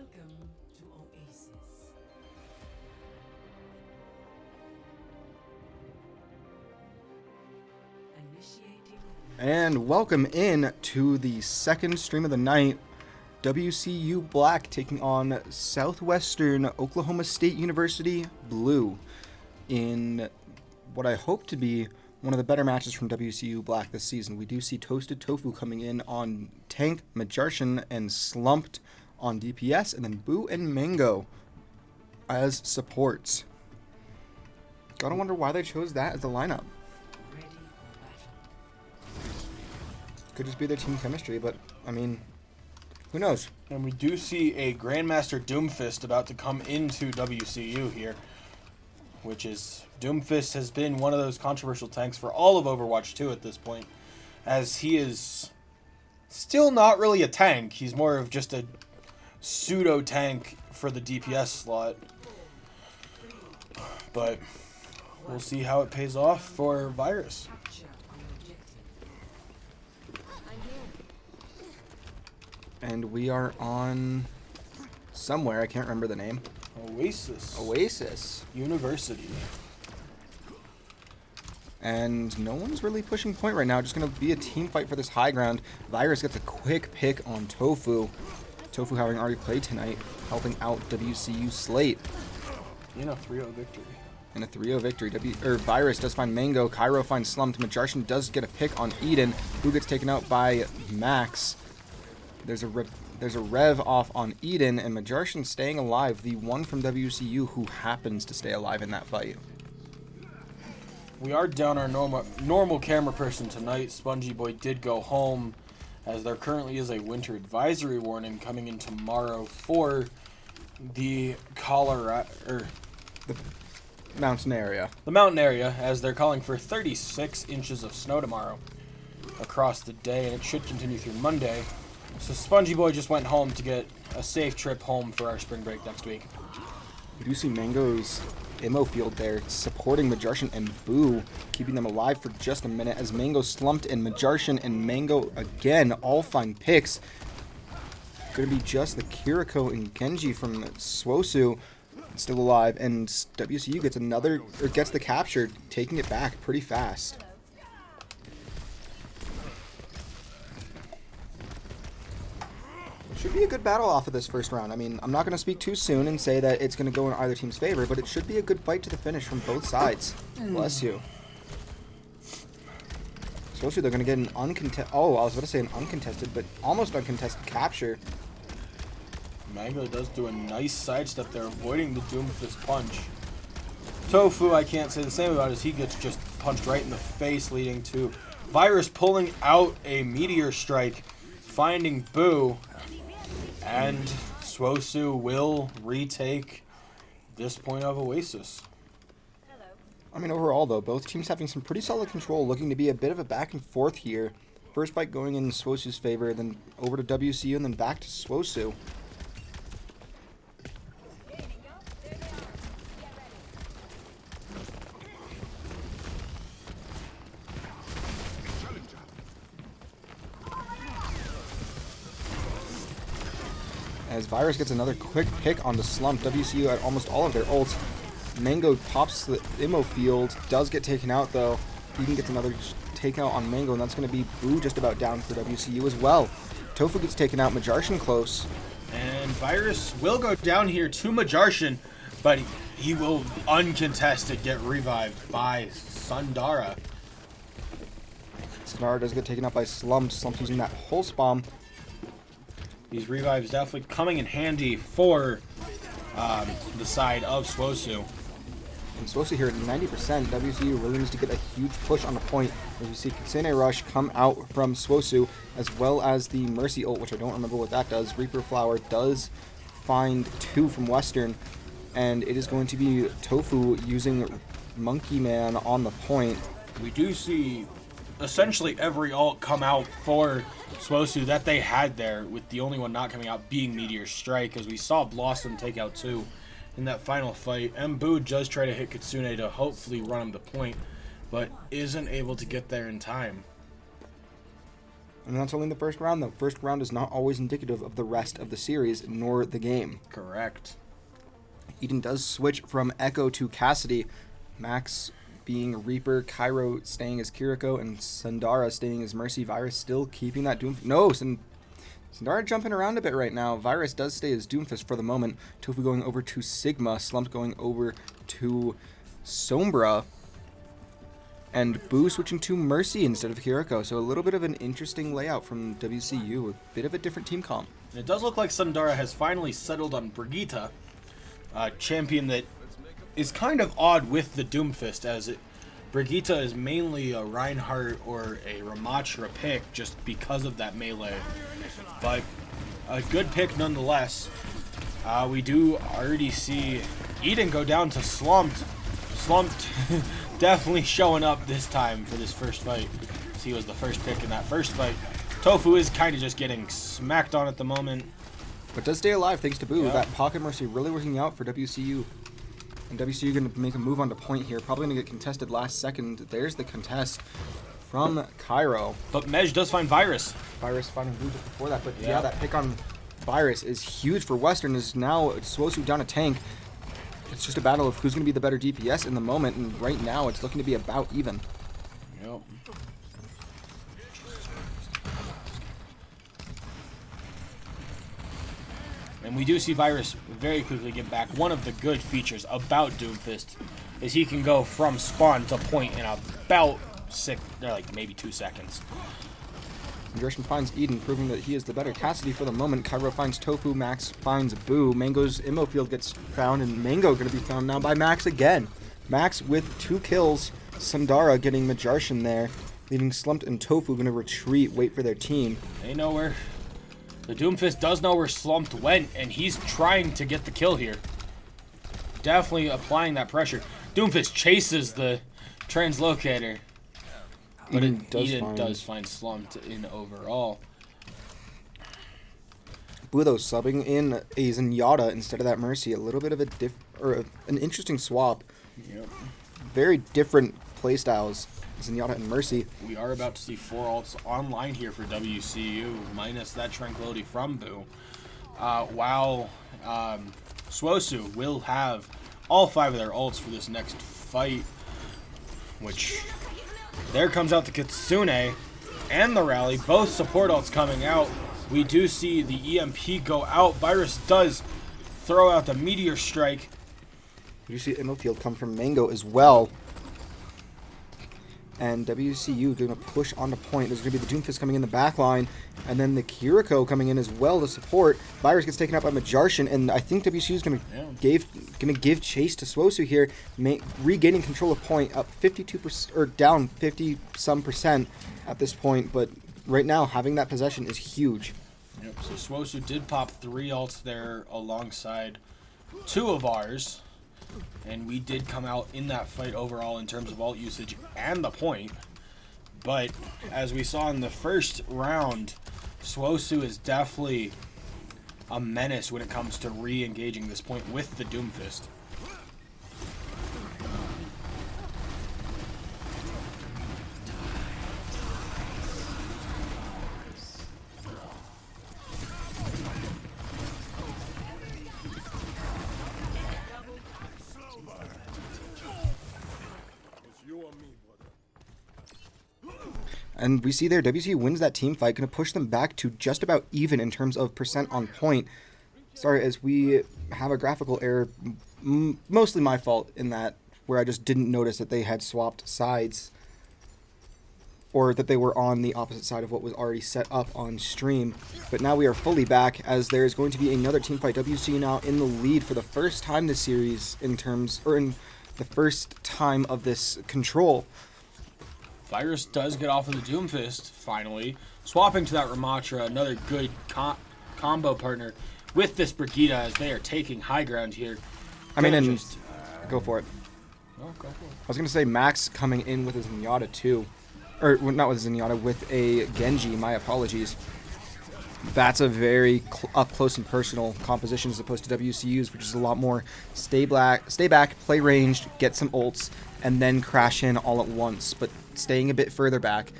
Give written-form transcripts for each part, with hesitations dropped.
Welcome to Oasis. Initiating. And welcome in to the second stream of the night. WCU Black taking on Southwestern Oklahoma State University Blue in what I hope to be one of the better matches from WCU Black this season. We do see Toasted Tofu coming in on Tank, Majarshan, and Slumped on DPS, and then Boo and Mango as supports. Gotta wonder why they chose that as the lineup. Ready for battle. Could just be their team chemistry, but, I mean, who knows? And we do see a Grandmaster Doomfist about to come into WCU here, which is, Doomfist has been one of those controversial tanks for all of Overwatch 2 at this point, as he is still not really a tank. He's more of just a pseudo tank for the DPS slot. But we'll see how it pays off for Virus. Capture the objective. And we are on somewhere. I can't remember the name. Oasis University. And no one's really pushing point right now. Just going to be a team fight for this high ground. Virus gets a quick pick on Tofu. Tofu having already played tonight, helping out WCU Slate. In a 3-0 victory. In a 3-0 victory. Virus does find Mango. Cairo finds Slumped. Majarshan does get a pick on Eden, who gets taken out by Max. There's a rev off on Eden, and Majarshan staying alive, the one from WCU who happens to stay alive in that fight. We are down our normal camera person tonight. Spongy Boy did go home, as there currently is a winter advisory warning coming in tomorrow for the the Mountain area. The mountain area, as they're calling for 36 inches of snow tomorrow across the day, and it should continue through Monday. So Spongy Boy just went home to get a safe trip home for our spring break next week. We do see Mango's Immo field there, supporting Majarshan and Boo, keeping them alive for just a minute as Mango slumped and Majarshan and Mango again all find picks. Going to be just the Kiriko and Genji from SWOSU still alive, and WCU gets the capture, taking it back pretty fast. Should be a good battle off of this first round. I mean, I'm not going to speak too soon and say that it's going to go in either team's favor, but it should be a good fight to the finish from both sides. Bless you. SWOSU, they're going to get an uncontested... Oh, I was about to say an uncontested, but almost uncontested capture. Mango does do a nice sidestep there, avoiding the Doomfist punch. Tofu, I can't say the same about, as he gets just punched right in the face, leading to Virus pulling out a Meteor Strike, finding Boo, and SWOSU will retake this point of Oasis. I mean, overall, though, both teams having some pretty solid control, looking to be a bit of a back and forth here. First fight going in SWOSU's favor, then over to WCU, and then back to SWOSU. As Virus gets another quick pick on the Slump, WCU at almost all of their ults. Mango pops the Immo field, does get taken out though. Eden gets another takeout on Mango, and that's going to be Boo just about down for WCU as well. Tofu gets taken out, Majarshan close. And Virus will go down here to Majarshan, but he will uncontested get revived by Sundara. Sundara does get taken out by Slump. Slump's using that pulse bomb. These revives definitely coming in handy for the side of SWOSU. And SWOSU here at 90%. WCU really needs to get a huge push on the point. As we see Kitsune Rush come out from SWOSU, as well as the Mercy ult, which I don't remember what that does. Reaper Flower does find 2 from Western, and it is going to be Tofu using Monkey Man on the point. We do see essentially every ult come out for SWOSU that they had there, with the only one not coming out being Meteor Strike, as we saw Blossom take out 2 in that final fight. And Boo does try to hit Kitsune to hopefully run him the point, but isn't able to get there in time. And that's only the first round, though. First round is not always indicative of the rest of the series, nor the game. Correct. Eden does switch from Echo to Cassidy. Max being Reaper, Cairo staying as Kiriko, and Sundara staying as Mercy. Virus still keeping that Doom... No, Sundara jumping around a bit right now. Virus does stay as Doomfist for the moment. Tofu going over to Sigma. Slumped going over to Sombra. And Boo switching to Mercy instead of Kiriko. So a little bit of an interesting layout from WCU. A bit of a different team comp. And it does look like Sundara has finally settled on Brigitte, a champion that is kind of odd with the Doomfist, as Brigitte is mainly a Reinhardt or a Ramachra pick just because of that melee. But a good pick nonetheless. We do already see Eden go down to Slumped. Slumped definitely showing up this time for this first fight. He was the first pick in that first fight. Tofu is kind of just getting smacked on at the moment. But does stay alive thanks to Boo. Yeah. That Pocket Mercy really working out for WCU. And WCU going to make a move onto point here. Probably going to get contested last second. There's the contest from Cairo. But Mej does find Virus. Virus finding Boo just before that. But yeah, that pick on Virus is huge for Western. Is now SWOSU down a tank. It's just a battle of who's going to be the better DPS in the moment. And right now it's looking to be about even. Yep. And we do see Virus very quickly get back. One of the good features about Doomfist is he can go from spawn to point in about maybe 2 seconds. Gershon finds Eden, proving that he is the better Cassidy for the moment. Cairo finds Tofu, Max finds Boo. Mango's immo field gets found, and Mango going to be found now by Max again. Max with 2 kills. Sundara getting Majarshan there, leaving Slumped and Tofu going to retreat, wait for their team. They know where... The Doomfist does know where Slumped went, and he's trying to get the kill here. Definitely applying that pressure. Doomfist chases the translocator. But Eden does find Slumped in overall. Boo, though, subbing in a Zenyatta instead of that Mercy. A little bit of an interesting swap. Yep. Very different playstyles, Zenyatta and Mercy. We are about to see 4 ults online here for WCU, minus that Tranquility from Boo. While SWOSU will have all 5 of their ults for this next fight, which... There comes out the Kitsune and the Rally, both support ults coming out. We do see the EMP go out. Virus does throw out the Meteor Strike. You see immo field come from Mango as well. And WCU going to push on the point. There's going to be the Doomfist coming in the back line. And then the Kiriko coming in as well to support. Virus gets taken out by Majarshan. And I think WCU is going to give chase to SWOSU here. Regaining control of point up 52%, or down 50-some% at this point. But right now, having that possession is huge. Yep, so SWOSU did pop 3 ults there alongside 2 of ours. And we did come out in that fight overall in terms of ult usage and the point. But as we saw in the first round, SWOSU is definitely a menace when it comes to re-engaging this point with the Doomfist. And we see there, WCU wins that team fight, going to push them back to just about even in terms of percent on point. Sorry, as we have a graphical error, mostly my fault in that, where I just didn't notice that they had swapped sides, or that they were on the opposite side of what was already set up on stream. But now we are fully back, as there is going to be another team fight. WCU now in the lead for the first time this series in the first time of this control. Virus does get off of the Doomfist, finally. Swapping to that Ramachra, another good combo partner with this Brigitte, as they are taking high ground here. Go for it. Oh, go for it. I was going to say Max coming in with his Zenyatta too. Or, not with his Zenyatta, with a Genji, my apologies. That's a very up close and personal composition as opposed to WCU's, which is a lot more stay back, play ranged, get some ults, and then crash in all at once. But staying a bit further back,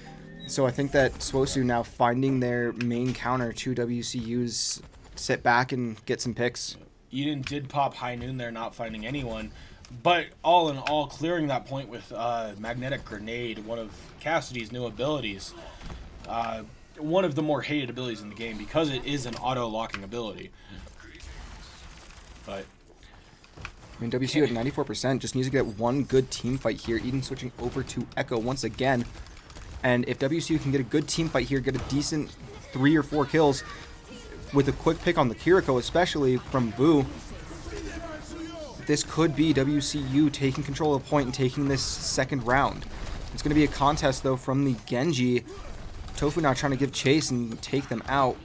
So I think that SWOSU now finding their main counter to WCU's sit back and get some picks. Eden did pop High Noon there, not finding anyone. But all in all, clearing that point with Magnetic Grenade, one of Cassidy's new abilities. One of the more hated abilities in the game because it is an auto-locking ability. But I mean, WCU at 94% just needs to get one good team fight here. Eden switching over to Echo once again. And if WCU can get a good team fight here, get a decent 3 or 4 kills with a quick pick on the Kiriko, especially from Boo, this could be WCU taking control of the point and taking this second round. It's going to be a contest, though, from the Genji. Tofu now trying to give chase and take them out.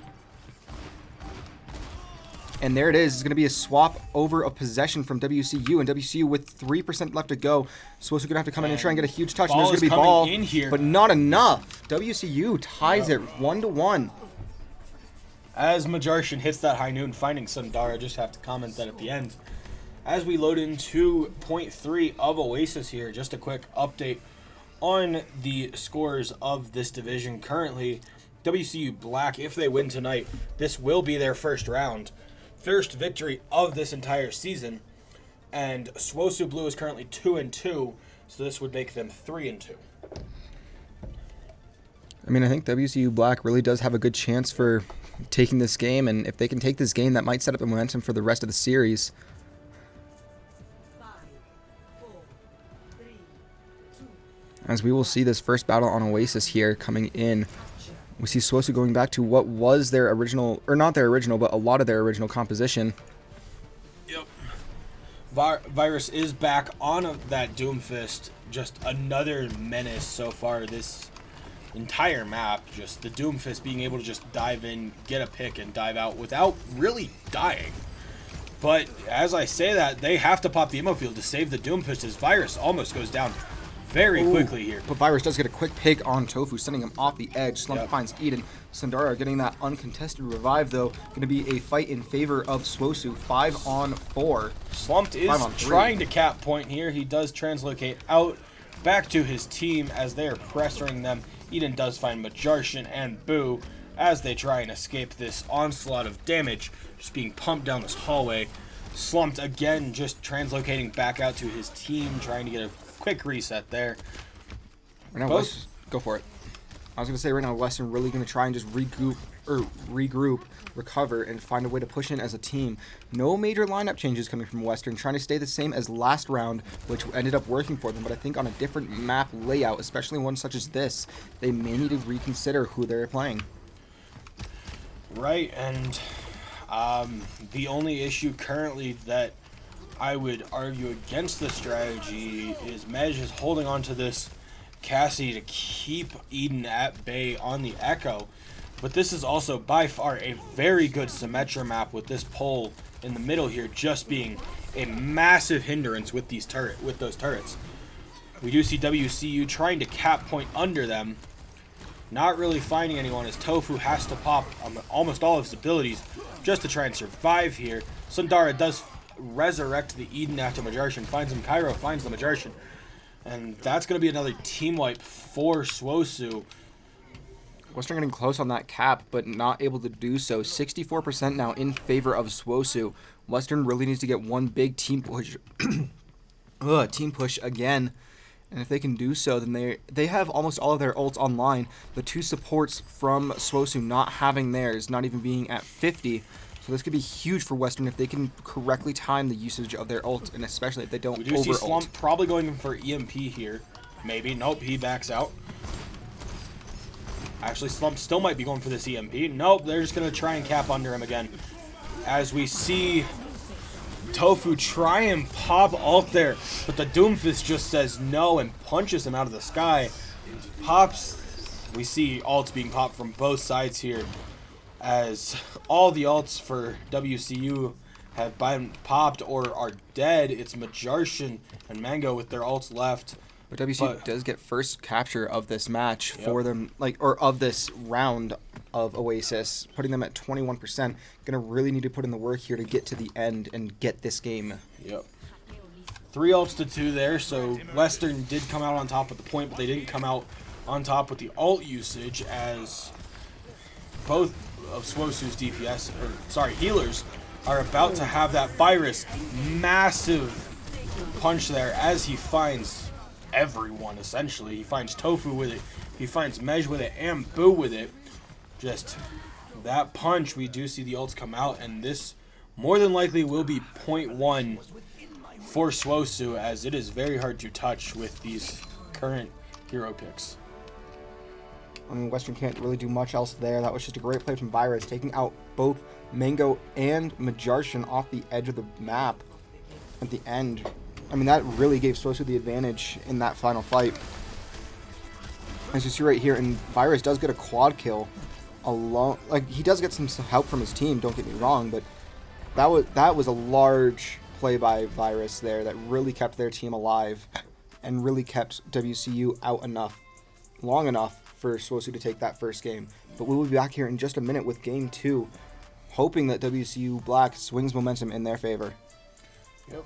And there it is. It's going to be a swap over of possession from WCU. And WCU with 3% left to go. SWOSU going to have to come in and try and get a huge touch. And there's going to be ball, in here, but not enough. WCU ties it 1-1. As Majarshan hits that High Noon, finding Sundara, just have to comment that at the end. As we load into point 3 of Oasis here, just a quick update on the scores of this division. Currently, WCU Black, if they win tonight, this will be their first round. First victory of this entire season. And SWOSU Blue is currently 2-2, so this would make them 3-2. I mean, I think WCU Black really does have a good chance for taking this game, and if they can take this game, that might set up the momentum for the rest of the series. 5, 4, 3, 2. As we will see this first battle on Oasis here coming in. We see SWOSU going back to what was their original, or not their original, but a lot of their original composition. Yep. Virus is back on that Doomfist. Just another menace so far this entire map. Just the Doomfist being able to just dive in, get a pick, and dive out without really dying. But as I say that, they have to pop the ammo field to save the Doomfist as Virus almost goes down very quickly here. But Virus does get a quick pick on Tofu, sending him off the edge. Slump Yep. finds Eden. Sundara getting that uncontested revive, though. Going to be a fight in favor of SWOSU. 5-on-4. Slumped is 5-on-3. trying to cap point here. He does translocate out back to his team as they are pressuring them. Eden does find Majarshan and Boo as they try and escape this onslaught of damage, just being pumped down this hallway. Slumped again, just translocating back out to his team, trying to get a quick reset there. Right now, go for it. I was going to say right now, Western really going to try and just regroup, recover, and find a way to push in as a team. No major lineup changes coming from Western, trying to stay the same as last round, which ended up working for them. But I think on a different map layout, especially one such as this, they may need to reconsider who they're playing. Right, and the only issue currently that I would argue against the strategy is Mej is holding on to this Cassie to keep Eden at bay on the Echo. But this is also by far a very good Symmetra map with this pole in the middle here just being a massive hindrance with those turrets. We do see WCU trying to cap point under them. Not really finding anyone as Tofu has to pop almost all of his abilities just to try and survive here. Sundara does resurrect the Eden after Majarshan finds him. Cairo finds the Majarshan. And that's going to be another team wipe for SWOSU. Western getting close on that cap, but not able to do so. 64% now in favor of SWOSU. Western really needs to get one big team push. Team push again. And if they can do so, then they have almost all of their ults online. The two supports from SWOSU not having theirs, not even being at 50. So this could be huge for Western if they can correctly time the usage of their ult, and especially if they don't over-ult. We do see Slump probably going for EMP here. Maybe. Nope, he backs out. Actually, Slump still might be going for this EMP. Nope, they're just going to try and cap under him again. As we see Tofu try and pop ult there, but the Doomfist just says no and punches him out of the sky. Pops. We see ults being popped from both sides here, as all the ults for WCU have been popped or are dead. It's Majarshan and Mango with their ults left. But WCU does get first capture of this match for them, or of this round of Oasis, putting them at 21%. Gonna really need to put in the work here to get to the end and get this game. Yep. 3 ults to 2 there, so Western did come out on top at the point, but they didn't come out on top with the ult usage, as both of SWOSU's healers are about to have that virus massive punch there, as he finds everyone essentially. He finds Tofu with it, he finds Mej with it, and Boo with it. Just that punch, we do see the ults come out, and this more than likely will be .1 for SWOSU, as it is very hard to touch with these current hero picks. I mean, Western can't really do much else there. That was just a great play from Virus, taking out both Mango and Majarshan off the edge of the map at the end. I mean, that really gave SWOSU the advantage in that final fight. As you see right here, and Virus does get a quad kill alone. Like, he does get some help from his team, don't get me wrong, but that was a large play by Virus there that really kept their team alive and really kept WCU out long enough for SWOSU to take that first game. But we will be back here in just a minute with game 2, hoping that WCU Black swings momentum in their favor. Yep.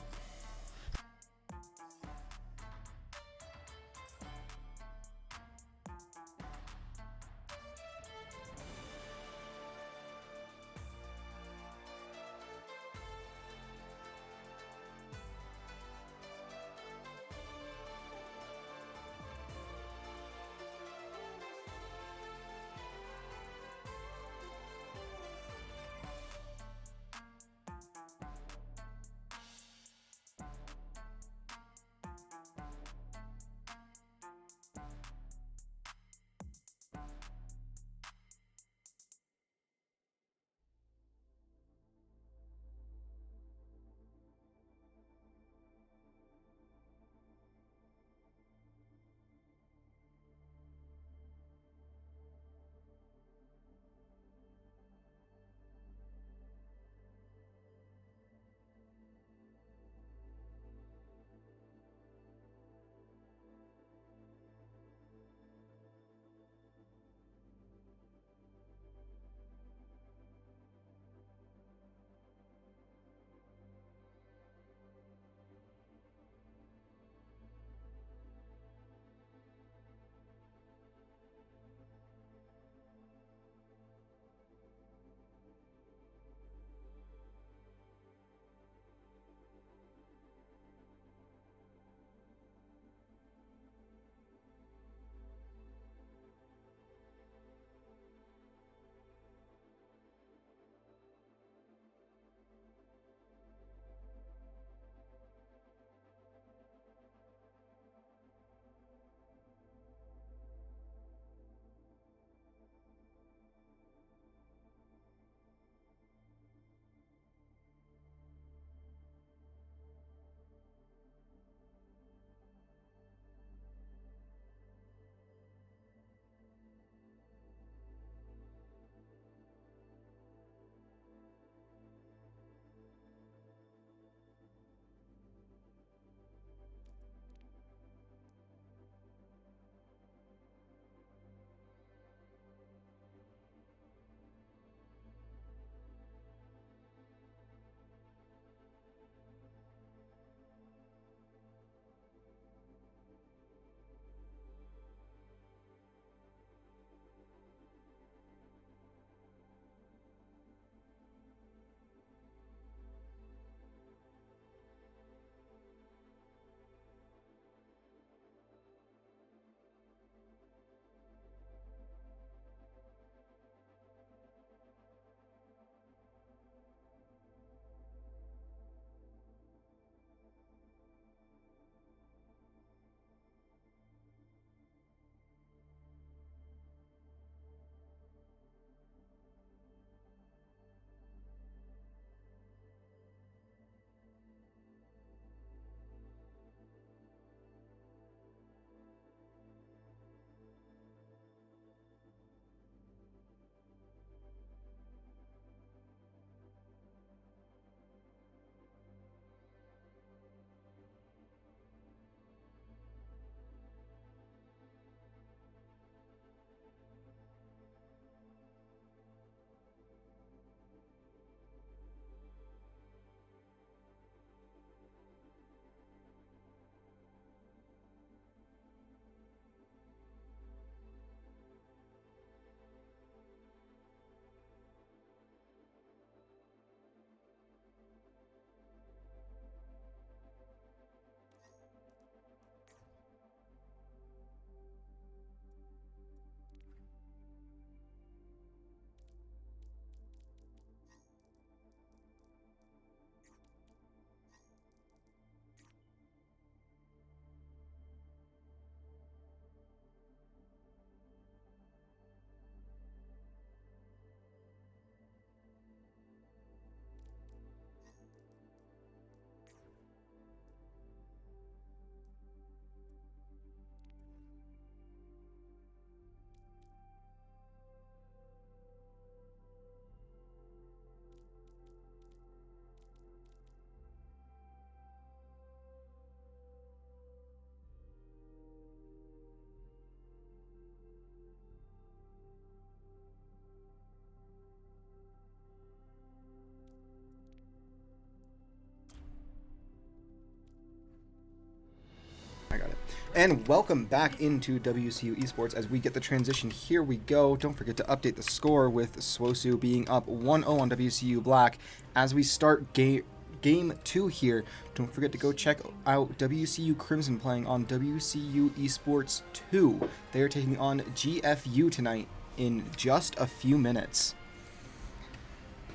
And welcome back into WCU Esports as we get the transition. Here we go. Don't forget to update the score with SWOSU being up 1-0 on WCU Black. As we start game 2 here, don't forget to go check out WCU Crimson playing on WCU Esports 2. They are taking on GFU tonight in just a few minutes.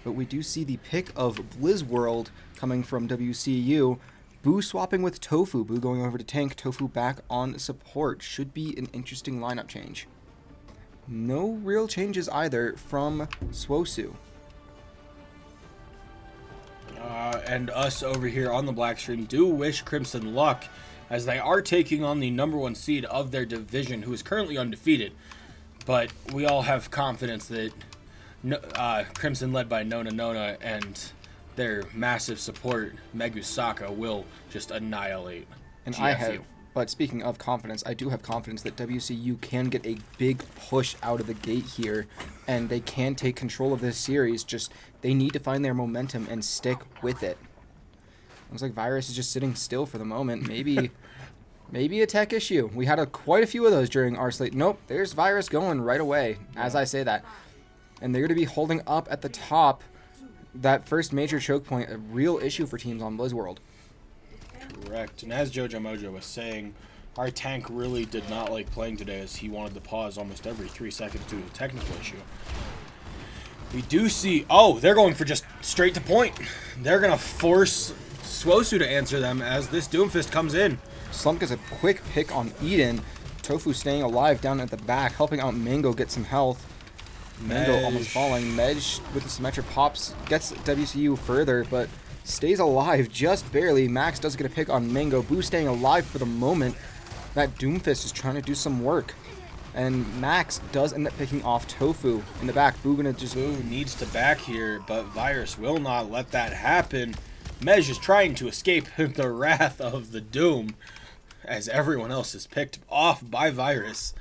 But we do see the pick of Blizzworld coming from WCU. Boo swapping with Tofu. Boo going over to tank. Tofu back on support. Should be an interesting lineup change. No real changes either from SWOSU. And us over here on the Black Stream do wish Crimson luck, as they are taking on the #1 seed of their division, who is currently undefeated. But we all have confidence that Crimson, led by Nona and their massive support, Megusaka, will just annihilate GFU. But speaking of confidence, I do have confidence that WCU can get a big push out of the gate here, and they can take control of this series. Just they need to find their momentum and stick with it. Looks like Virus is just sitting still for the moment. Maybe a tech issue. We had quite a few of those during our slate. Nope, there's Virus going right away as I say that. And they're going to be holding up at the top. That first major choke point, a real issue for teams on Blizzworld. Correct. And as Jojo Mojo was saying, our tank really did not like playing today, as he wanted to pause almost every 3 seconds due to a technical issue. We do see... Oh, they're going for just straight to point. They're going to force SWOSU to answer them as this Doomfist comes in. Slump gets a quick pick on Eden. Tofu staying alive down at the back, helping out Mango get some health. Mango almost falling. Mej with the Symmetra pops, gets WCU further, but stays alive just barely. Max does get a pick on Mango. Boo staying alive for the moment. That Doomfist is trying to do some work. And Max does end up picking off Tofu in the back. Boo needs to back here, but Virus will not let that happen. Mej is trying to escape the wrath of the Doom, as everyone else is picked off by Virus.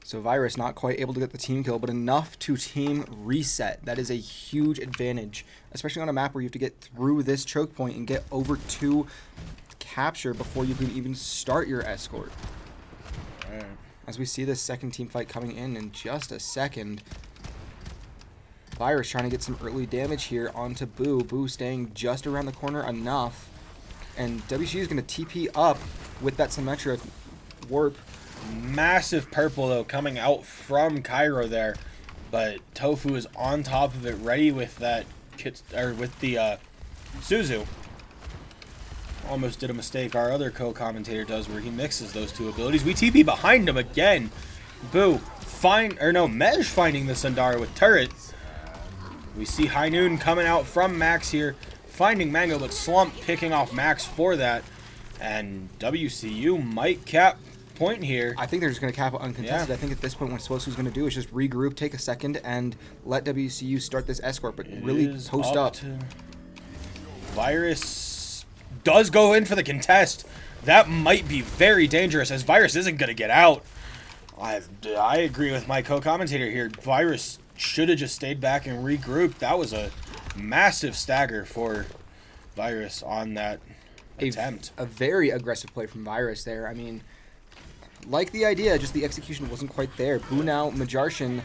So Virus not quite able to get the team kill, but enough to team reset. That is a huge advantage, especially on a map where you have to get through this choke point and get over to capture before you can even start your escort. Right. As we see this second team fight coming in just a second. Virus trying to get some early damage here onto Boo. Boo staying just around the corner enough. And WCU is going to TP up with that Symmetra warp. Massive purple though coming out from Cairo there, but Tofu is on top of it, ready with that with the Suzu. Almost did a mistake our other co-commentator does, where he mixes those two abilities. We TP behind him again. Boo, Mej finding the Sundara with turret. We see High Noon coming out from Max here, finding Mango, but Slump picking off Max for that, and WCU might cap point here. I think they're just going to cap it uncontested. Yeah. I think at this point what SWOSU is going to do is just regroup, take a second, and let WCU start this escort, but really post up. Virus does go in for the contest. That might be very dangerous, as Virus isn't going to get out. I agree with my co-commentator here. Virus should have just stayed back and regrouped. That was a massive stagger for Virus on that attempt. A very aggressive play from Virus there. I mean, like the idea, just the execution wasn't quite there. Boo Majartian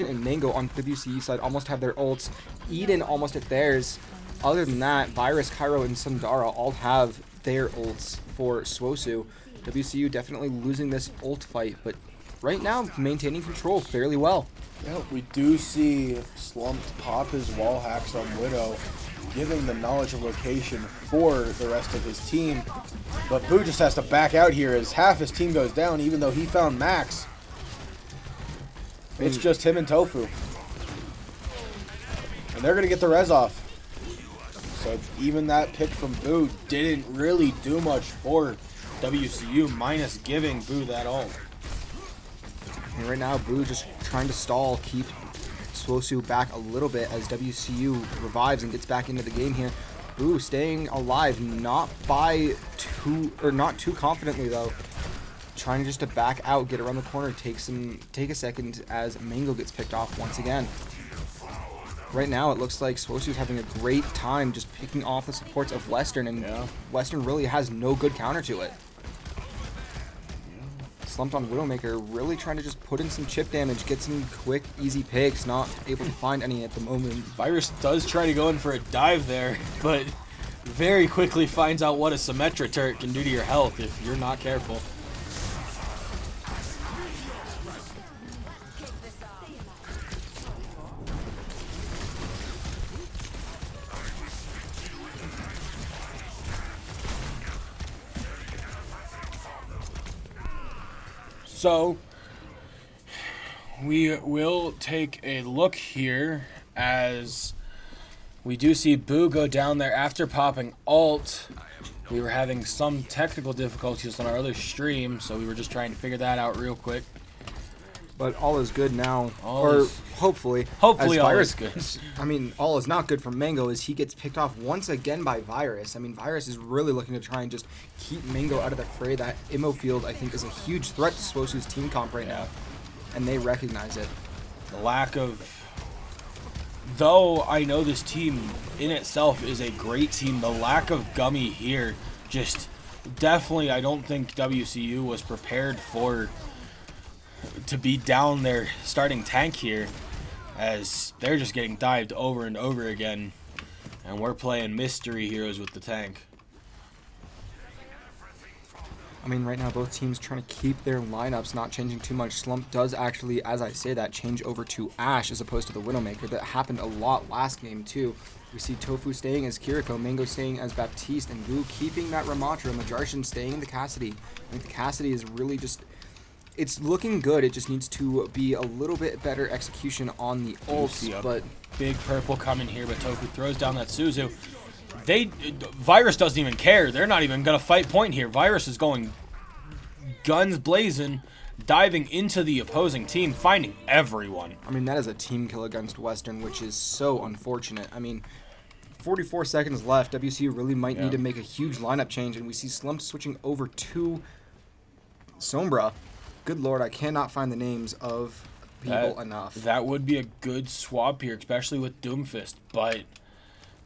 and Mango on WCU side almost have their ults. Eden almost at theirs. Other than that, Virus, Cairo, and Sundara all have their ults for SWOSU. WCU definitely losing this ult fight, but right now maintaining control fairly well. Yeah, we do see Slump pop his wall hacks on Widow, giving the knowledge of location for the rest of his team. But Boo just has to back out here as half his team goes down, even though he found Max. It's just him and Tofu. And they're going to get the res off. So even that pick from Boo didn't really do much for WCU, minus giving Boo that ult. And right now, Boo just trying to stall, keep SWOSU back a little bit as WCU revives and gets back into the game here. Boo staying alive, not too confidently though. Trying just to back out, get around the corner, take a second as Mango gets picked off once again. Right now, it looks like SWOSU is having a great time just picking off the supports of Western, and Western really has no good counter to it. Slumped on Widowmaker, really trying to just put in some chip damage, get some quick, easy picks, not able to find any at the moment. Virus does try to go in for a dive there, but very quickly finds out what a Symmetra turret can do to your health if you're not careful. So, we will take a look here as we do see Boo go down there after popping ult. We were having some technical difficulties on our other stream, so we were just trying to figure that out real quick. But all is good now, hopefully. Hopefully as all Virus, is good. I mean, all is not good for Mango as he gets picked off once again by Virus. I mean, Virus is really looking to try and just keep Mango out of the fray. That Immo field, I think, is a huge threat to SWOSU's team comp right now, and they recognize it. The lack of... Though I know this team in itself is a great team, the lack of Gummy here just definitely, I don't think WCU was prepared for to be down their starting tank here, as they're just getting dived over and over again, and we're playing mystery heroes with the tank. I mean, right now both teams trying to keep their lineups not changing too much. Slump does actually, as I say that, change over to Ashe as opposed to the Widowmaker. That happened a lot last game too. We see Tofu staying as Kiriko, Mango staying as Baptiste, and Wu keeping that Ramatra, Majarshan staying the Cassidy. I think the Cassidy is really just... It's looking good. It just needs to be a little bit better execution on the ults, but... Big purple coming here, but Tofu throws down that SWOSU. Virus doesn't even care. They're not even going to fight point here. Virus is going guns blazing, diving into the opposing team, finding everyone. I mean, that is a team kill against Western, which is so unfortunate. I mean, 44 seconds left. WCU really might need to make a huge lineup change, and we see Slump switching over to Sombra. Good lord, I cannot find the names of people enough. That would be a good swap here, especially with Doomfist, but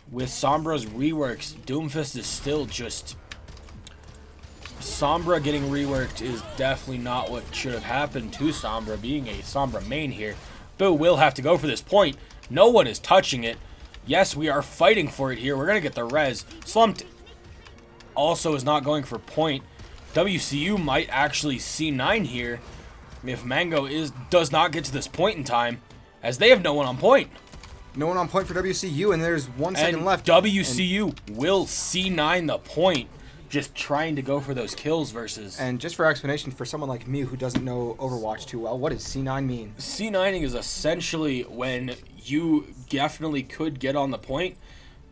with Sombra's reworks, Doomfist is still just... Sombra getting reworked is definitely not what should have happened to Sombra, being a Sombra main here. Boo will have to go for this point. No one is touching it. Yes, we are fighting for it here. We're going to get the res. Slumped also is not going for point. WCU might actually C9 here if Mango does not get to this point in time, as they have no one on point. No one on point for WCU, and there's 1 second left. WCU will C9 the point, just trying to go for those kills versus... And just for explanation, for someone like me who doesn't know Overwatch too well, what does C9 mean? C9ing is essentially when you definitely could get on the point,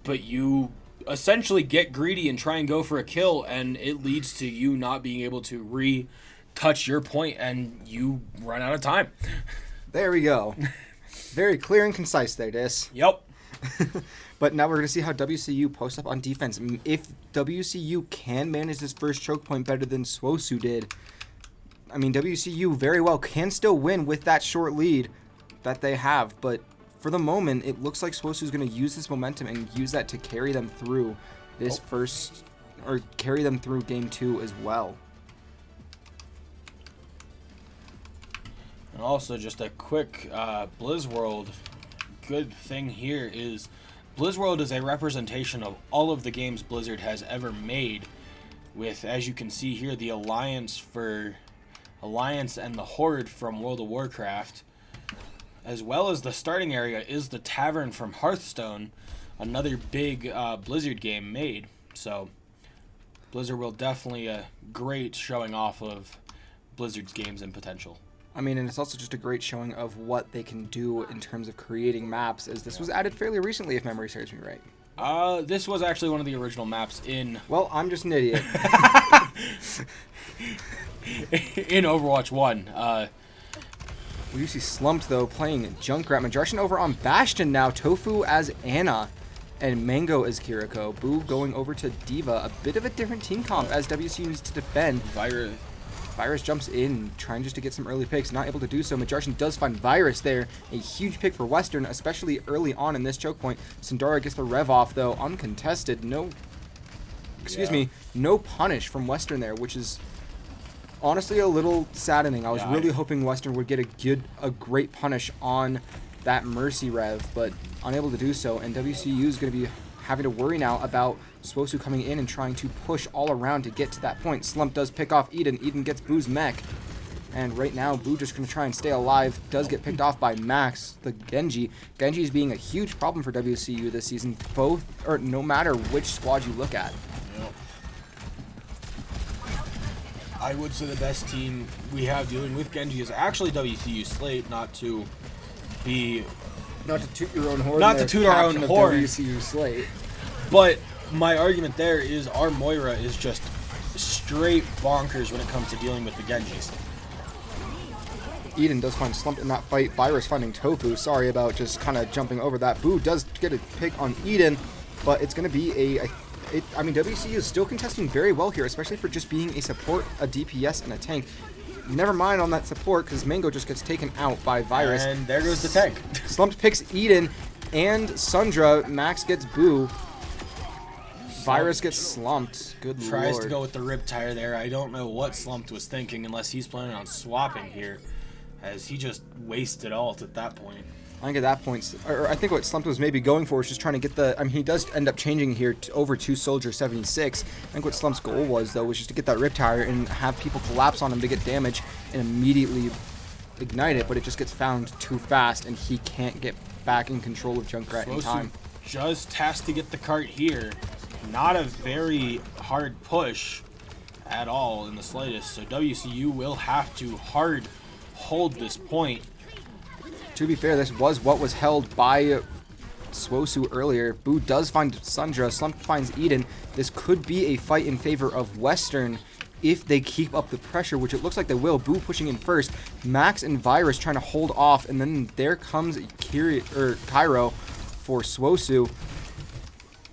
but you essentially get greedy and try and go for a kill, and it leads to you not being able to retouch your point, and you run out of time. There we go. Very clear and concise there, Dis. Yep. But now we're going to see how WCU posts up on defense. If WCU can manage this first choke point better than SWOSU did, I mean, WCU very well can still win with that short lead that they have, but for the moment, it looks like SWOSU is going to use this momentum and use that to carry them through this carry them through game 2 as well. And also, just a quick Blizzworld good thing here is Blizzworld is a representation of all of the games Blizzard has ever made, with, as you can see here, the Alliance and the Horde from World of Warcraft, as well as the starting area is the Tavern from Hearthstone, another big Blizzard game made. So Blizzard will definitely a great showing off of Blizzard's games and potential. I mean, and it's also just a great showing of what they can do in terms of creating maps, as this was added fairly recently, if memory serves me right. This was actually one of the original maps in... Well, I'm just an idiot. in Overwatch 1. We see Slumped, though, playing Junkrat. Majarshan over on Bastion now. Tofu as Anna. And Mango as Kiriko. Boo going over to Diva. A bit of a different team comp as WCU needs to defend. Virus jumps in, trying just to get some early picks. Not able to do so. Majarshan does find Virus there. A huge pick for Western, especially early on in this choke point. Sindara gets the rev off, though, uncontested. No punish from Western there, which is honestly a little saddening. I was Yeah, really hoping Western would get a great punish on that Mercy Rev, but unable to do so, and WCU is going to be having to worry now about SWOSU coming in and trying to push all around to get to that point. Slump does pick off Eden. Eden gets Boo's mech. And right now, Boo just going to try and stay alive. Does get picked off by Max, the Genji. Genji is being a huge problem for WCU this season, no matter which squad you look at. Yep. I would say the best team we have dealing with Genji is actually WCU Slate, not to toot your own horn. Not to toot our own horn. WCU Slate. But my argument there is our Moira is just straight bonkers when it comes to dealing with the Genjis. Eden does find Slump in that fight. Virus finding Tofu. Sorry about just kind of jumping over that. Boo does get a pick on Eden, but it's going to be WCU is still contesting very well here, especially for just being a support, a DPS, and a tank. Never mind on that support, because Mango just gets taken out by Virus. And there goes the tank. Slump picks Eden and Sundra. Max gets Boo. Virus gets slumped. Good lord. Tries to go with the rip tire there. I don't know what Slumped was thinking, unless he's planning on swapping here, as he just wasted ult at that point. I think at that point, or I think what Slumped was maybe going for was just trying to get the, he does end up changing here to over to Soldier 76. I think what Slump's goal was, though, was just to get that rip tire and have people collapse on him to get damage and immediately ignite it, but it just gets found too fast and he can't get back in control of Junkrat in time. Just has to get the cart here. Not a very hard push at all in the slightest, so WCU will have to hard hold this point. To be fair, this was what was held by SWOSU earlier. Boo does find Sundra. Slump finds Eden. This could be a fight in favor of Western if they keep up the pressure, which it looks like they will. Boo pushing in first. Max and Virus trying to hold off, and then there comes Cairo for SWOSU.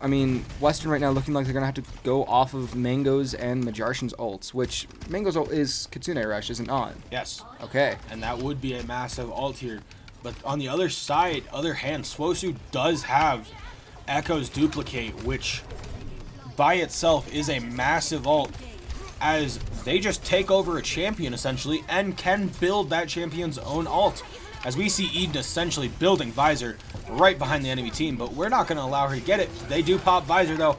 I mean, Western right now looking like they're going to have to go off of Mango's and Majarshan's ults, which Mango's ult is Kitsune Rush, is it not? Yes. Okay. And that would be a massive ult here. But on the other hand, SWOSU does have Echo's Duplicate, which by itself is a massive ult, as they just take over a champion essentially and can build that champion's own ult. As we see Eden essentially building Visor right behind the enemy team, but we're not going to allow her to get it. They do pop Visor though,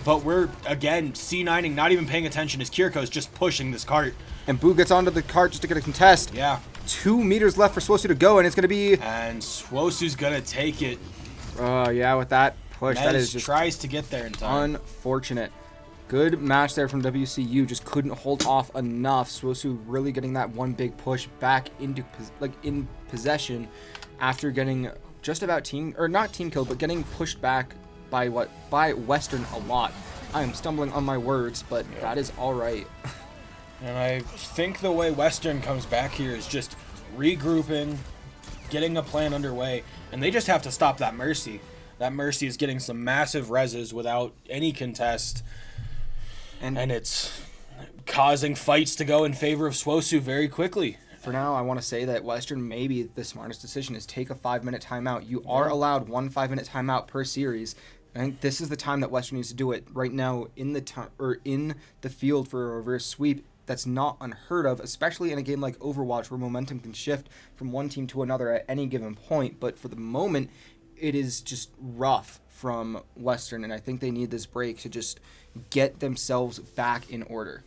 but we're again C9ing, not even paying attention as Kiriko's just pushing this cart. And Boo gets onto the cart just to get a contest. Yeah. 2 meters left for SWOSU to go, and it's going to be... And SWOSU's going to take it. Yeah, with that push, that is just tries to get there in time. Unfortunate. Good match there from WCU. Just couldn't hold off enough. SWOSU really getting that one big push back into in possession after getting just about not team killed, but getting pushed back by Western a lot. I am stumbling on my words, but that is all right. And I think the way Western comes back here is just regrouping, getting a plan underway, and they just have to stop that Mercy. That Mercy is getting some massive reses without any contest, and it's causing fights to go in favor of SWOSU very quickly. For now, I want to say that Western, maybe the smartest decision is take a 5-minute timeout. You are allowed 1 5-minute timeout per series. I think this is the time that Western needs to do it. Right now, in the field for a reverse sweep, that's not unheard of, especially in a game like Overwatch where momentum can shift from one team to another at any given point. But for the moment, it is just rough from Western, and I think they need this break to just get themselves back in order.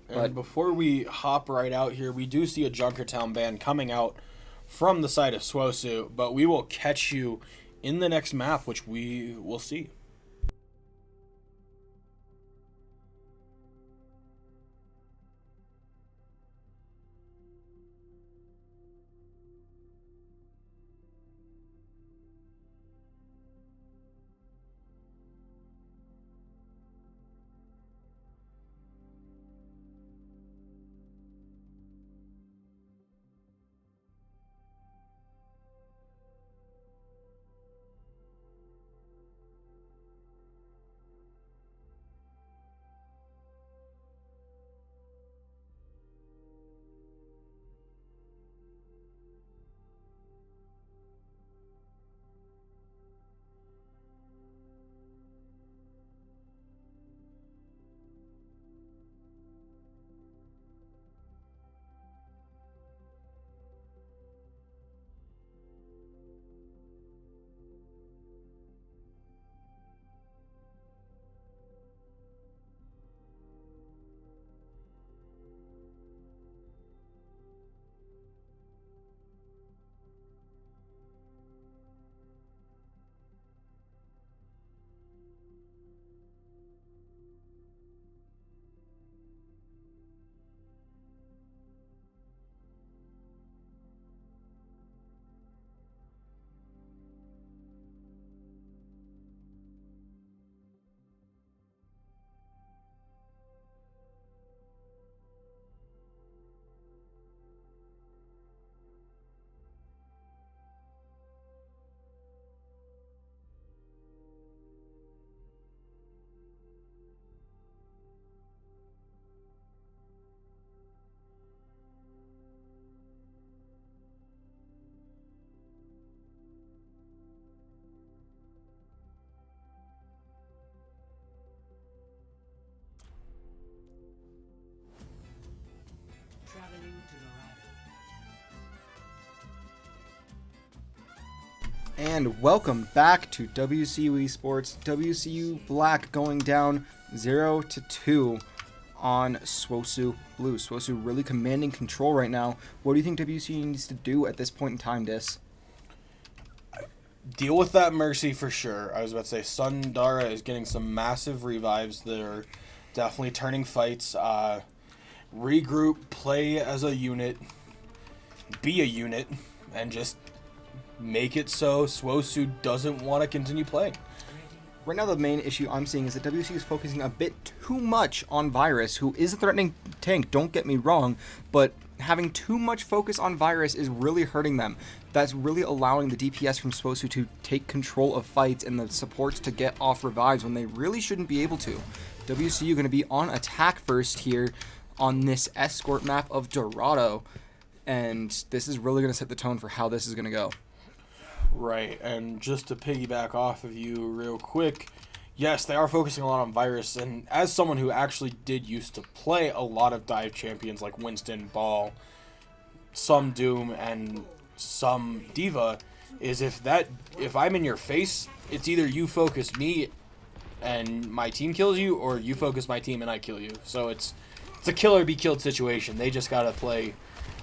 And before we hop right out here, we do see a Junkertown ban coming out from the side of SWOSU, but we will catch you in the next map, which we will see. And welcome back to WCU Esports. WCU Black going down 0-2 on SWOSU Blue. SWOSU really commanding control right now. What do you think WCU needs to do at this point in time, Dis? Deal with that Mercy for sure. I was about to say Sundara is getting some massive revives that are definitely turning fights. Regroup, play as a unit, be a unit, and just make it so SWOSU doesn't want to continue playing. Right now, the main issue I'm seeing is that WCU is focusing a bit too much on Virus, who is a threatening tank, don't get me wrong, but having too much focus on Virus is really hurting them. That's really allowing the DPS from SWOSU to take control of fights and the supports to get off revives when they really shouldn't be able to. WCU going to be on attack first here on this escort map of Dorado, and this is really going to set the tone for how this is going to go. Right, and just to piggyback off of you real quick, yes, they are focusing a lot on Virus, and as someone who actually did used to play a lot of dive champions like Winston, Ball, some Doom, and some Diva, is if I'm in your face, it's either you focus me and my team kills you, or you focus my team and I kill you. So it's a kill or be killed situation. They just gotta play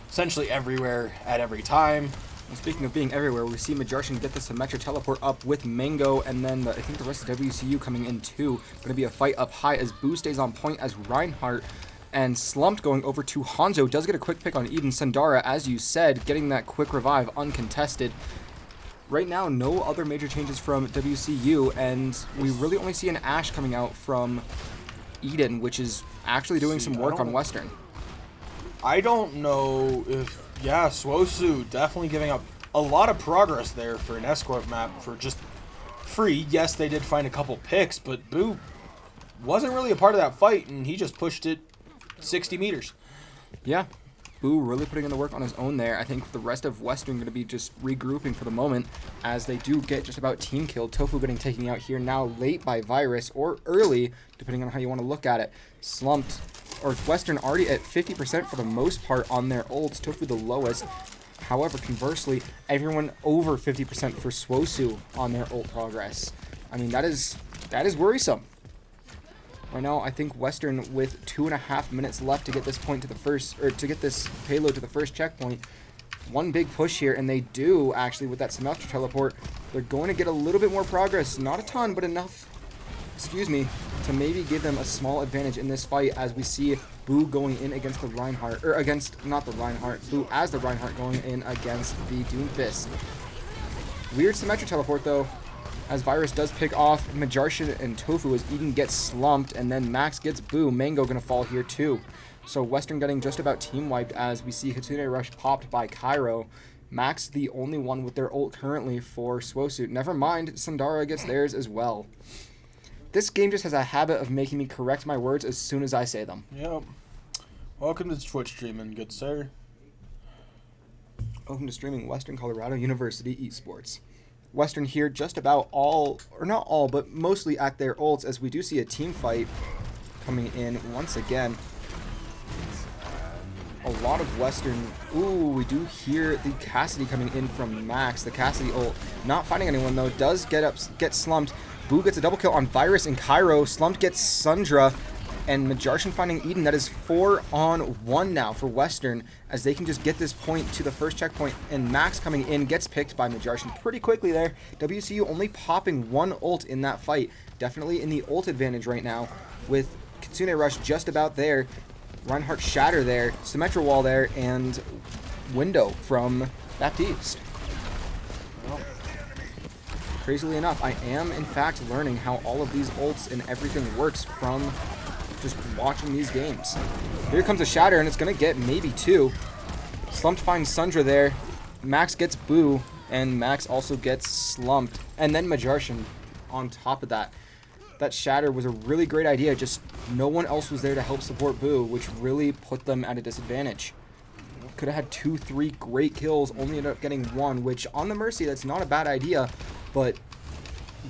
essentially everywhere at every time. And speaking of being everywhere, we see Majarshin get the Symmetra teleport up with Mango, and then I think the rest of WCU coming in too. Going to be a fight up high as Boo stays on point as Reinhardt, and Slumped going over to Hanzo does get a quick pick on Eden. Sundara, as you said, getting that quick revive uncontested. Right now, no other major changes from WCU, and we really only see an Ashe coming out from Eden, which is actually doing some work on Western. I don't know if... Yeah, SWOSU definitely giving up a lot of progress there for an escort map for just free. Yes, they did find a couple picks, but Boo wasn't really a part of that fight, and he just pushed it 60 meters. Yeah, Boo really putting in the work on his own there. I think the rest of Western going to be just regrouping for the moment as they do get just about team killed. Tofu getting taken out here now late by Virus, or early, depending on how you want to look at it. Slumped. Or Western already at 50% for the most part on their ults, Tofu the lowest. However, conversely, everyone over 50% for SWOSU on their ult progress. I mean, that is worrisome. Right now, I think Western with 2.5 minutes left to get this point to the first, or to get this payload to the first checkpoint. One big push here, and they do actually with that Symmetra teleport. They're going to get a little bit more progress, not a ton, but enough. Excuse me, to maybe give them a small advantage in this fight as we see Boo going in against the Reinhardt, or against, not the Reinhardt, Boo as the Reinhardt going in against the Doomfist. Weird Symmetra teleport though, as Virus does pick off Majarshin and Tofu as Eden gets slumped, and then Max gets Boo. Mango gonna fall here too. So Western getting just about team wiped as we see Kitsune Rush popped by Cairo. Max the only one with their ult currently for SWOSU. Never mind, Sundara gets theirs as well. This game just has a habit of making me correct my words as soon as I say them. Yep. Welcome to Twitch streaming, good sir. Welcome to streaming Western Colorado University Esports. Western here just about all, or not all, but mostly at their ults as we do see a team fight coming in once again. A lot of Western. Ooh, we do hear the Cassidy coming in from Max. The Cassidy ult not finding anyone though, does get slumped. Boo gets a double kill on Virus and Cairo. Slumped gets Sundra, and Majarshin finding Eden. That is 4-on-1 now for Western, as they can just get this point to the first checkpoint, and Max coming in gets picked by Majarshin pretty quickly there. WCU only popping one ult in that fight. Definitely in the ult advantage right now, with Kitsune Rush just about there. Reinhardt Shatter there, Symmetra Wall there, and Window from Baptiste. Crazily enough, I am in fact learning how all of these ults and everything works from just watching these games. Here comes a Shatter, and it's going to get maybe two. Slumped finds Sundra there. Max gets Boo, and Max also gets slumped. And then Majarshin on top of that. That Shatter was a really great idea, just no one else was there to help support Boo, which really put them at a disadvantage. Could have had 2-3 great kills, only ended up getting one, which on the Mercy, that's not a bad idea, but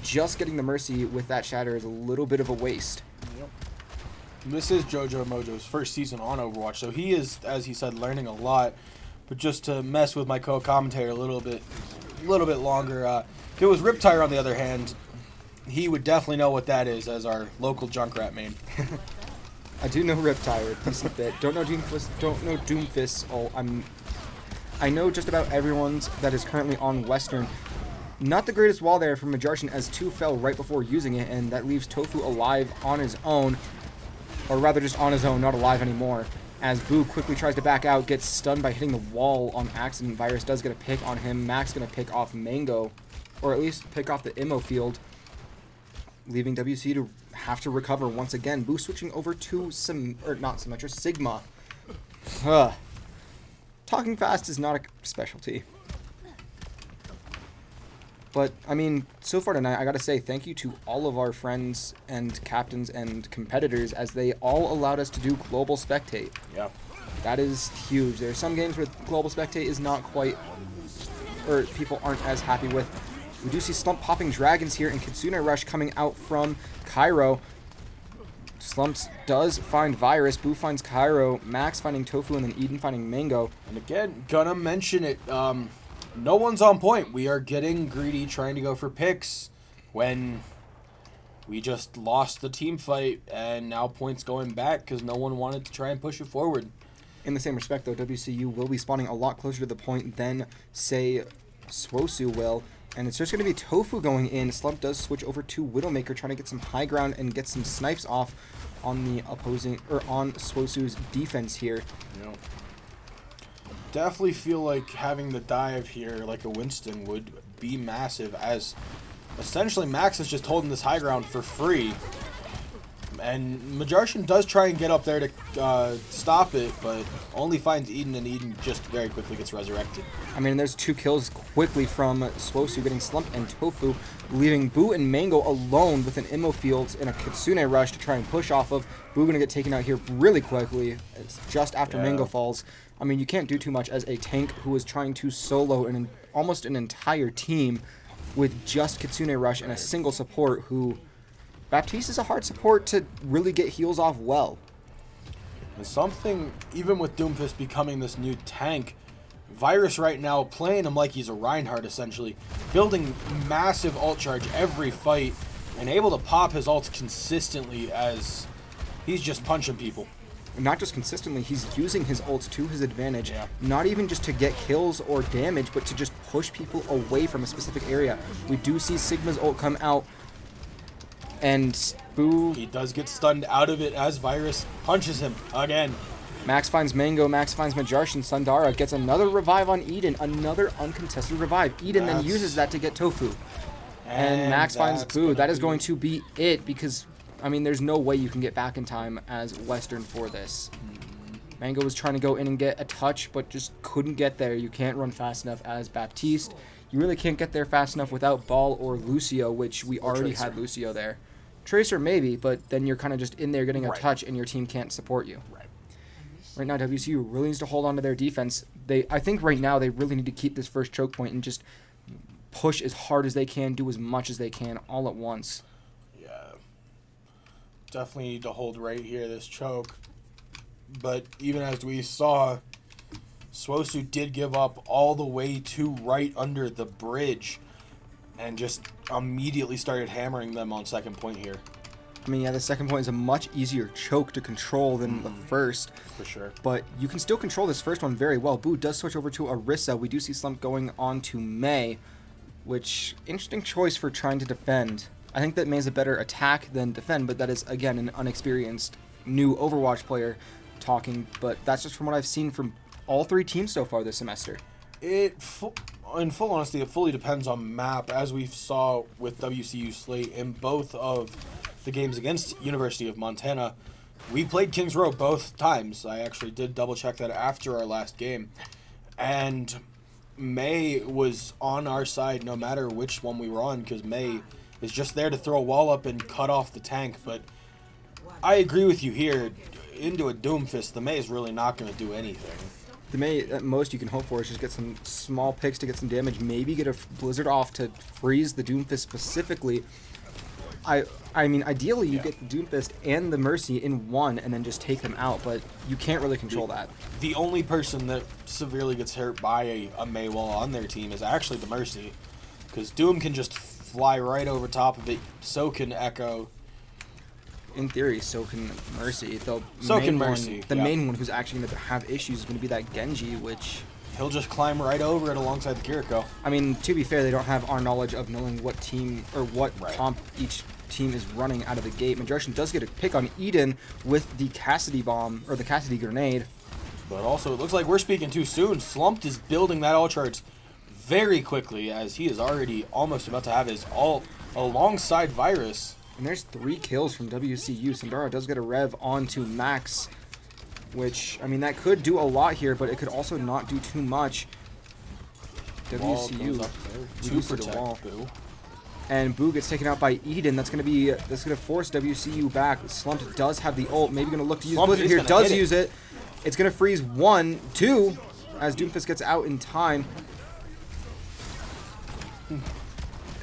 just getting the Mercy with that Shatter is a little bit of a waste. Yep. This is Jojo Mojo's first season on Overwatch, so he is, as he said, learning a lot. But just to mess with my co-commentator a little bit, little bit longer. If it was Riptire, on the other hand, he would definitely know what that is as our local Junkrat main. I do know Riptire a decent bit. Don't know Doomfist. Don't know Doomfist. Oh, I know just about everyone's that is currently on Western. Not the greatest wall there from Majartian, as 2 fell right before using it, and that leaves Tofu alive on his own. Or rather just on his own, not alive anymore. As Boo quickly tries to back out, gets stunned by hitting the wall on accident. Virus does get a pick on him. Max going to pick off Mango, or at least pick off the Immo field, leaving WC to have to recover once again. Boo switching over to Sigma. Talking fast is not a specialty. But, I mean, so far tonight, I gotta say thank you to all of our friends and captains and competitors, as they all allowed us to do global spectate. Yeah. That is huge. There are some games where global spectate is not quite, or people aren't as happy with. We do see Slump popping dragons here, and Kitsune Rush coming out from Cairo. Slumps does find Virus. Boo finds Cairo. Max finding Tofu, and then Eden finding Mango. And again, gonna mention it, no one's on point. We are getting greedy, trying to go for picks when we just lost the team fight, and now points going back because no one wanted to try and push it forward. In the same respect, though, WCU will be spawning a lot closer to the point than, say, SWOSU will. And it's just going to be Tofu going in. Slump does switch over to Widowmaker, trying to get some high ground and get some snipes off on the opposing, or on SWOSU's defense here. Yep. Definitely feel like having the dive here, like a Winston, would be massive, as essentially Max is just holding this high ground for free. And Majartian does try and get up there to stop it, but only finds Eden, and Eden just very quickly gets resurrected. I mean, there's 2 kills quickly from SWOSU, getting Slump and Tofu, leaving Boo and Mango alone with an Immo field and a Kitsune Rush to try and push off of. Boo going to get taken out here really quickly. It's just after Mango falls. I mean, you can't do too much as a tank who is trying to solo almost an entire team with just Kitsune Rush and a single support who... Baptiste is a hard support to really get heals off well. And something, even with Doomfist becoming this new tank, Virus right now playing him like he's a Reinhardt, essentially. Building massive ult charge every fight and able to pop his ults consistently as he's just punching people. Not just consistently, he's using his ults to his advantage. Yeah. Not even just to get kills or damage, but to just push people away from a specific area. We do see Sigma's ult come out, and Boo... He does get stunned out of it as Virus punches him again. Max finds Mango, Max finds Majartian, Sundara gets another revive on Eden, another uncontested revive. Eden then uses that to get Tofu. And Max finds Boo. That is going to be it, because, I mean, there's no way you can get back in time as Western for this. Mango was trying to go in and get a touch, but just couldn't get there. You can't run fast enough as Baptiste. You really can't get there fast enough without Ball or Lucio, which we already had Lucio there. Tracer maybe, but then you're kind of just in there getting a touch and your team can't support you. Right now, WCU really needs to hold on to their defense. I think right now they really need to keep this first choke point and just push as hard as they can, do as much as they can all at once. Yeah. Definitely need to hold right here, this choke. But even as we saw, SWOSU did give up all the way to right under the bridge and just immediately started hammering them on second point here. I mean, yeah, the second point is a much easier choke to control than the first. For sure. But you can still control this first one very well. Boo does switch over to Orisa. We do see Slump going on to Mei, which, interesting choice for trying to defend. I think that Mei's a better attack than defend, but that is, again, an unexperienced new Overwatch player talking. But that's just from what I've seen from all 3 teams so far this semester. In full honesty, it fully depends on map, as we saw with WCU Slate in both of the games against University of Montana. We played Kings Row both times. I actually did double check that after our last game. And Mei was on our side no matter which one we were on, because Mei is just there to throw a wall up and cut off the tank. But I agree with you here. Into a Doomfist, the Mei is really not going to do anything. The Mei, at most you can hope for is just get some small picks to get some damage, maybe get a Blizzard off to freeze the Doomfist specifically. I mean, ideally you get the Doomfist and the Mercy in one and then just take them out, but you can't really control that. The only person that severely gets hurt by a Mei wall on their team is actually the Mercy, because Doom can just fly right over top of it. So can Echo. In theory, so can Mercy. The main one who's actually going to have issues is going to be that Genji, which... He'll just climb right over it alongside the Kiriko. I mean, to be fair, they don't have our knowledge of knowing what team or what comp each team is running out of the gate. Majority does get a pick on Eden with the Cassidy bomb, or the Cassidy grenade. But also, it looks like we're speaking too soon. Slumped is building that ult charts very quickly, as he is already almost about to have his ult alongside Virus. And there's 3 kills from WCU. Sandara does get a rev onto Max, which, I mean, that could do a lot here, but it could also not do too much. WCU to protect Boo. And Boo gets taken out by Eden. That's gonna force WCU back. Slumped does have the ult. Maybe gonna look to use Blizzard here. Does use it. It's gonna freeze 1, 2, as Doomfist gets out in time.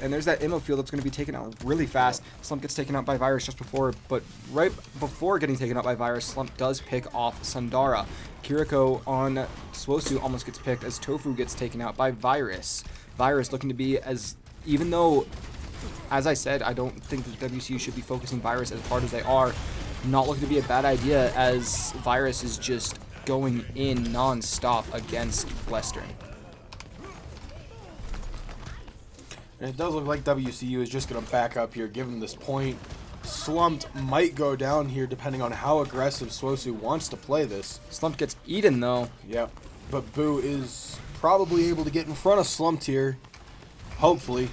And there's that ammo field that's going to be taken out really fast. Slump gets taken out by Virus just before, but right before getting taken out by Virus, Slump does pick off Sandara. Kiriko on SWOSU almost gets picked as Tofu gets taken out by Virus. Virus looking to be even though, as I said, I don't think that WCU should be focusing Virus as hard as they are, not looking to be a bad idea, as Virus is just going in non-stop against Western. And it does look like WCU is just going to back up here, given this point. Slumped might go down here, depending on how aggressive SWOSU wants to play this. Slumped gets Eden, though. Yep. But Boo is probably able to get in front of Slumped here, hopefully,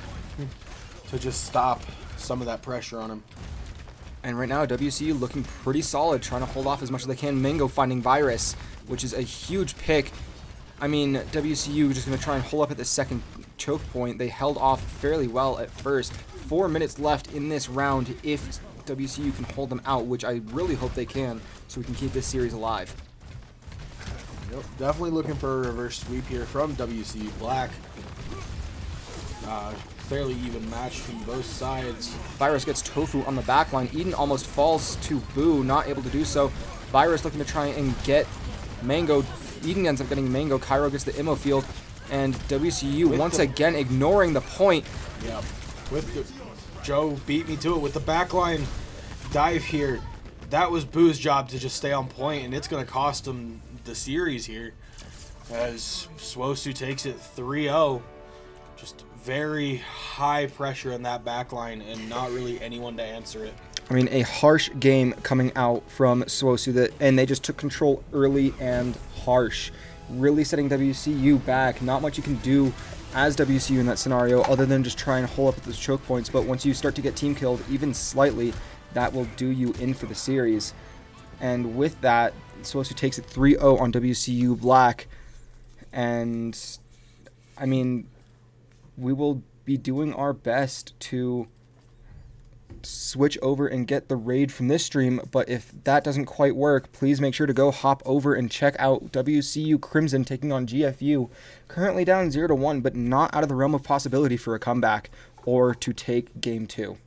to just stop some of that pressure on him. And right now, WCU looking pretty solid, trying to hold off as much as they can. Mango finding Virus, which is a huge pick. I mean, WCU just going to try and hold up at the second choke point. They held off fairly well at first. 4 minutes left in this round if WCU can hold them out, which I really hope they can, so we can keep this series alive. Yep, definitely looking for a reverse sweep here from WCU Black. Fairly even match from both sides. Virus gets Tofu on the back line. Eden almost falls to Boo, not able to do so. Virus looking to try and get Mango. Eden ends up getting Mango. Cairo gets the ammo field. And WCU once again ignoring the point. Yeah. Joe beat me to it with the backline dive here. That was Boo's job to just stay on point, and it's going to cost him the series here as SWOSU takes it 3-0. Just very high pressure in that backline and not really anyone to answer it. I mean, a harsh game coming out from SWOSU, and they just took control early and harsh, really setting WCU back. Not much you can do as WCU in that scenario other than just try and hold up at those choke points, but once you start to get team killed even slightly, that will do you in for the series. And with that, SWOSU takes it 3-0 on WCU Black, and I mean, we will be doing our best to switch over and get the raid from this stream, but if that doesn't quite work, please make sure to go hop over and check out WCU Crimson taking on GFU, currently down 0-1, but not out of the realm of possibility for a comeback or to take game 2.